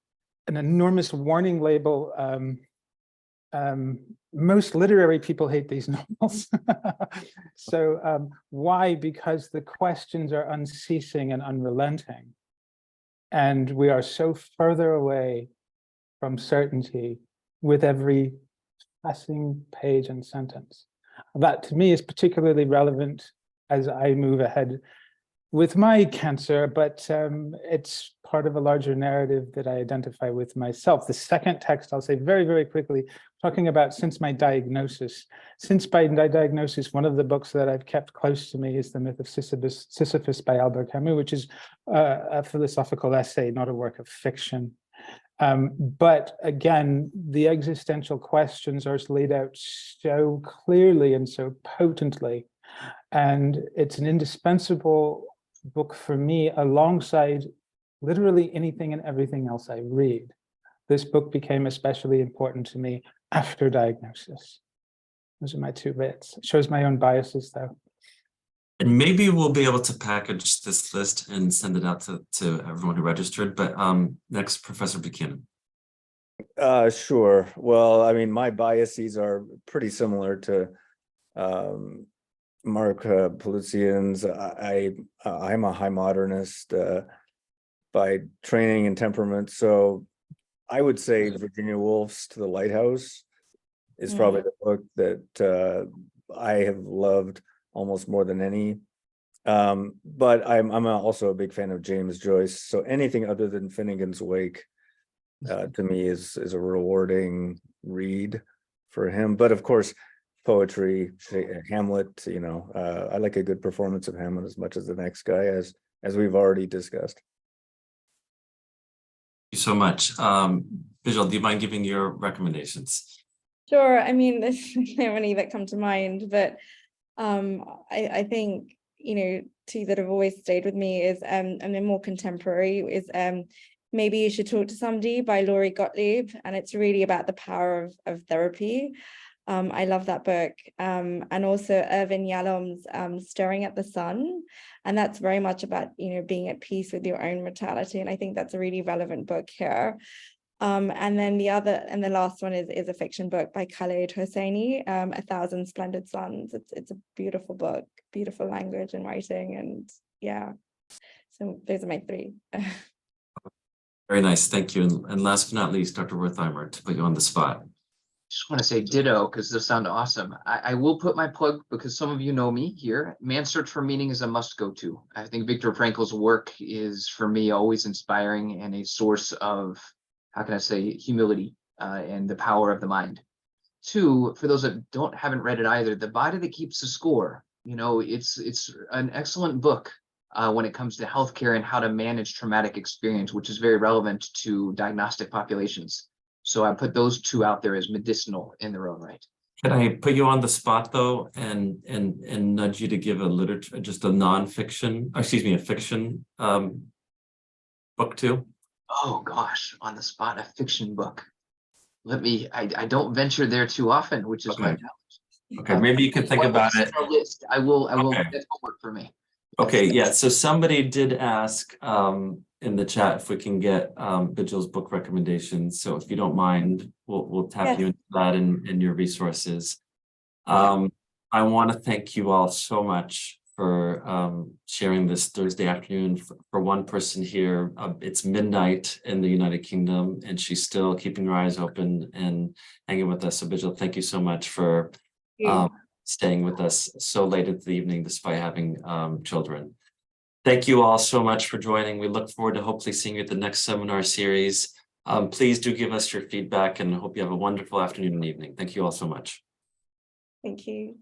[SPEAKER 4] an enormous warning label. Most literary people hate these novels. So why? Because the questions are unceasing and unrelenting. And we are so further away from certainty with every passing page and sentence. That to me is particularly relevant as I move ahead with my cancer, but it's part of a larger narrative that I identify with myself. The second text, I'll say very, very quickly, talking about since my diagnosis. Since my diagnosis, one of the books that I've kept close to me is The Myth of Sisyphus by Albert Camus, which is a philosophical essay, not a work of fiction. But again, the existential questions are laid out so clearly and so potently. And it's an indispensable book for me alongside literally anything and everything else I read. This book became especially important to me after diagnosis. Those are my 2 bits. It shows my own biases though.
[SPEAKER 1] And maybe we'll be able to package this list and send it out to everyone who registered. But next, Professor Buchanan.
[SPEAKER 2] Sure. Well, I mean, my biases are pretty similar to Mark Paloutzian's. I'm a high modernist by training and temperament. So I would say Virginia Woolf's To the Lighthouse is probably the book that I have loved almost more than any. But I'm also a big fan of James Joyce. So anything other than Finnegan's Wake to me is a rewarding read for him. But of course, poetry, Hamlet, I like a good performance of Hamlet as much as the next guy, as we've already discussed.
[SPEAKER 1] Thank you so much. Bijal, do you mind giving your recommendations?
[SPEAKER 3] Sure. I mean, there's so many that come to mind, but I think, 2 that have always stayed with me is, and they're more contemporary, is Maybe You Should Talk to Somebody by Laurie Gottlieb. And it's really about the power of therapy. I love that book. And also Irvin Yalom's Staring at the Sun. And that's very much about, being at peace with your own mortality. And I think that's a really relevant book here. And then the last one is a fiction book by Khaled Hosseini, A Thousand Splendid Suns. It's a beautiful book, beautiful language and writing. And yeah, so those are my 3.
[SPEAKER 1] Very nice, thank you. And last but not least, Dr. Wertheimer, to put you on the spot.
[SPEAKER 5] Just want to say ditto because those sound awesome. I will put my plug because some of you know me here. Man's Search for Meaning is a must go to. I think Viktor Frankl's work is for me always inspiring and a source of, how can I say, humility and the power of the mind. Two, for those that haven't read it either, The Body That Keeps the Score. You know, it's an excellent book when it comes to healthcare and how to manage traumatic experience, which is very relevant to diagnostic populations. So I put those two out there as medicinal in their own right.
[SPEAKER 1] Can I put you on the spot though, and nudge you to give just a nonfiction, excuse me, a fiction book too?
[SPEAKER 5] Oh gosh, on the spot, a fiction book. I don't venture there too often, which is my
[SPEAKER 1] Okay.
[SPEAKER 5] challenge.
[SPEAKER 1] Okay, maybe you could think about it.
[SPEAKER 5] List. I will,
[SPEAKER 1] Okay.
[SPEAKER 5] that's homework for me.
[SPEAKER 1] Okay, yeah, so somebody did ask in the chat if we can get Bijal's book recommendations. So if you don't mind, we'll tap
[SPEAKER 3] Yes.
[SPEAKER 1] you into that in your resources. I want to thank you all so much for sharing this Thursday afternoon. For one person here, it's midnight in the United Kingdom, and she's still keeping her eyes open and hanging with us. So Bijal, thank you so much for staying with us so late into the evening despite having children. Thank you all so much for joining. We look forward to hopefully seeing you at the next seminar series. Please do give us your feedback and hope you have a wonderful afternoon and evening. Thank you all so much.
[SPEAKER 3] Thank you.